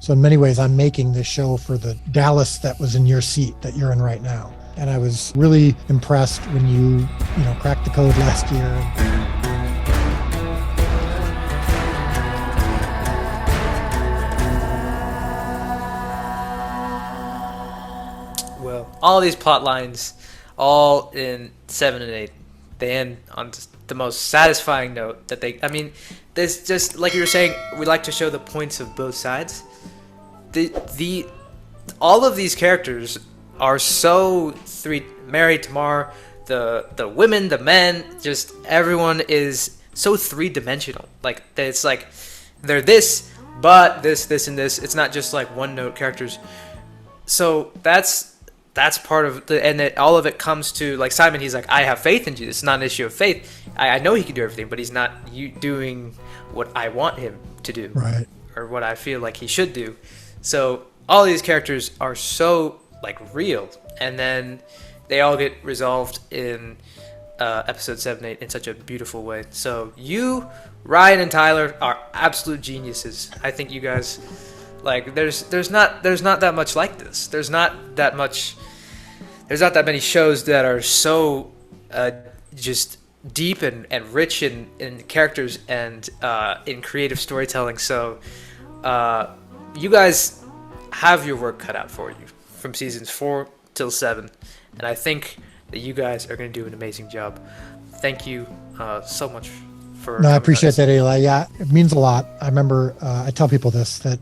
So in many ways, I'm making this show for the Dallas that was in your seat that you're in right now. And I was really impressed when you cracked the code last year. Well, all these plot lines, all in 7 and 8, they end on just the most satisfying note that there's just, like you were saying, we like to show the points of both sides. All of these characters are so Mary, Tamar, the women, the men, just everyone is so three-dimensional. Like, it's like they're this, but this, and this. It's not just like one-note characters. So that's part of all of it comes to, like, Simon. He's like, I have faith in Jesus. It's not an issue of faith. I know he can do everything, but he's not doing what I want him to do, right, or what I feel like he should do. So all these characters are so, like, real, and then they all get resolved in episode 7 8 in such a beautiful way. So you, Ryan, and Tyler are absolute geniuses. I think you guys, like, there's not that much like this. There's not that many shows that are so just deep and rich in characters and in creative storytelling. So you guys have your work cut out for you from seasons 4 till 7, and I think that you guys are going to do an amazing job. Thank you so much for. No, I appreciate that, Eli. Yeah, it means a lot. I remember I tell people this, that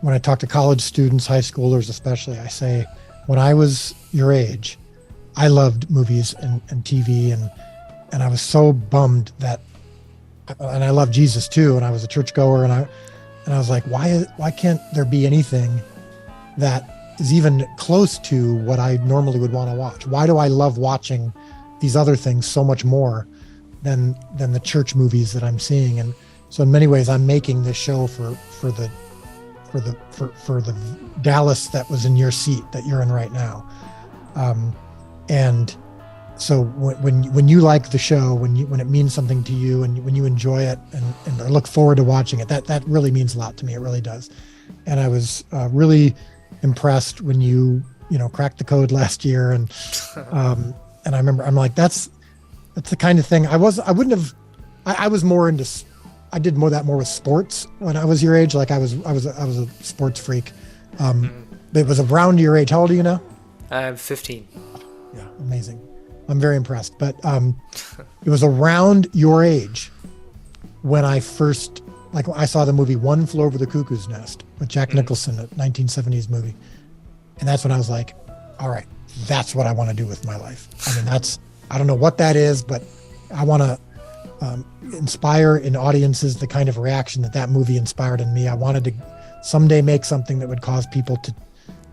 when I talk to college students, high schoolers especially, I say, when I was your age, I loved movies and TV, and I was so bummed that, and I love Jesus too, and I was a churchgoer, and I was like, why can't there be anything that is even close to what I normally would want to watch? Why do I love watching these other things so much more than the church movies that I'm seeing? And so in many ways, I'm making this show for the Dallas that was in your seat that you're in right now. And so when you like the show, when it means something to you, and when you enjoy it and I look forward to watching it, that really means a lot to me. It really does. And I was really impressed when you cracked the code last year, and I remember, I'm like, that's the kind of thing I was more into. I did more with sports when I was your age. Like I was a sports freak. It was around your age. How old are you now? I'm 15. Yeah, amazing. I'm very impressed. But it was around your age when I first, like, I saw the movie One Flew Over the Cuckoo's Nest with Jack Nicholson, a 1970s movie. And that's when I was like, all right, that's what I want to do with my life. I mean, I don't know what that is, but I want to inspire in audiences the kind of reaction that movie inspired in me. I wanted to someday make something that would cause people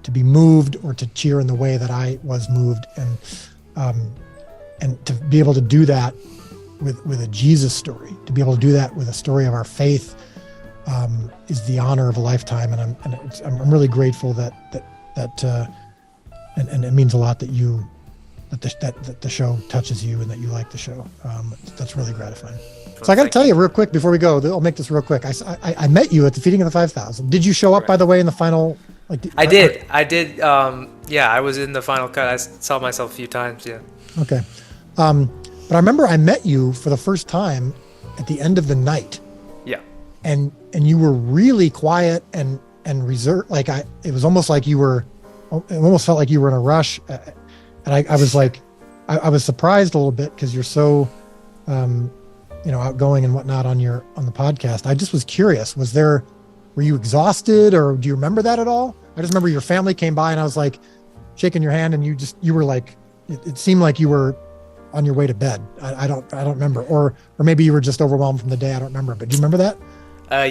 to be moved or to cheer in the way that I was moved. And to be able to do that with a Jesus story, to be able to do that with a story of our faith, is the honor of a lifetime. And I'm really grateful that and it means a lot that the show touches you and that you like the show. That's really gratifying. So I got to tell you real quick before we go, I'll make this real quick. I met you at the Feeding of the 5,000. Did you show up, by the way, in the final? I did. Yeah, I was in the final cut. I saw myself a few times. Yeah. Okay. But I remember I met you for the first time at the end of the night. Yeah. And you were really quiet and reserved. Like it was almost like it almost felt like you were in a rush. And I was like, I was surprised a little bit because you're so, outgoing and whatnot on the podcast. I just was curious. Were you exhausted, or do you remember that at all? I just remember your family came by and I was like shaking your hand, and you were like, it seemed like you were on your way to bed. I don't remember, or maybe you were just overwhelmed from the day. I don't remember, but do you remember that?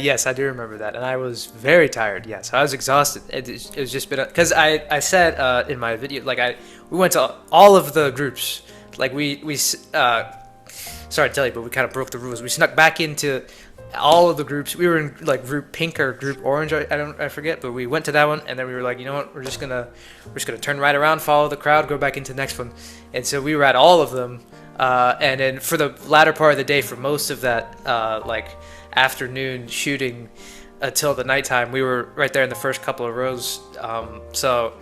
Yes, I do remember that, and I was very tired. Yes, I was exhausted. It was just been because I said in my video, like we went to all of the groups. Like we sorry to tell you, but we kind of broke the rules. We snuck back into all of the groups. We were in like group pink or group orange. I forget, but we went to that one, and then we were like, you know what? We're just gonna turn right around, follow the crowd, go back into the next one. And so we were at all of them. And then for the latter part of the day, for most of that like afternoon shooting, until the nighttime. We were right there in the first couple of rows. So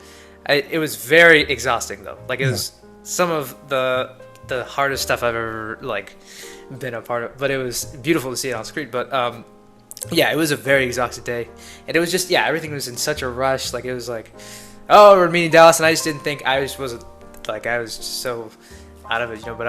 it was very exhausting though. Like it was some of the hardest stuff I've ever like been a part of, but it was beautiful to see it on screen. But yeah, it was a very exhausting day, and it was just everything was in such a rush. Like it was like, oh, we're meeting Dallas, and I just didn't think I was just so out of it, but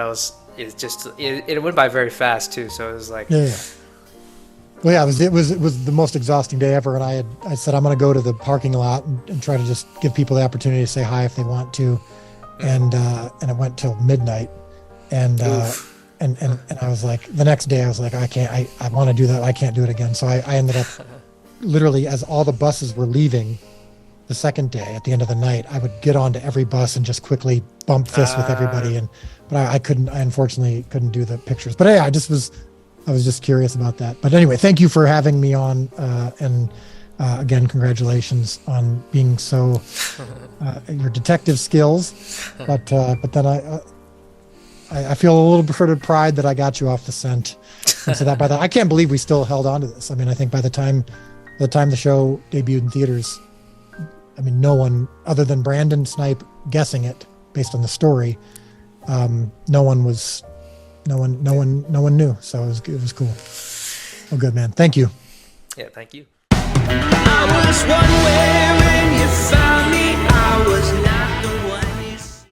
it went by very fast too. So it was like Well, yeah, it was the most exhausting day ever, and I said I'm going to go to the parking lot and try to just give people the opportunity to say hi if they want to, and it went till midnight, and I was like, the next day I was like, I want to do that, I can't do it again. So I ended up literally, as all the buses were leaving the second day at the end of the night, I would get onto every bus and just quickly bump fists with everybody, but I unfortunately couldn't do the pictures. But yeah, I was just curious about that. But anyway, thank you for having me on, and again, congratulations on being so your detective skills. But then I feel a little bit of pride that I got you off the scent. And so I can't believe we still held on to this. I mean, I think by the time the show debuted in theaters, I mean, no one other than Brandon Snipe guessing it based on the story, no one knew. So it was cool. Oh, good, man. Thank you. Yeah, thank you. I was one way when you found me.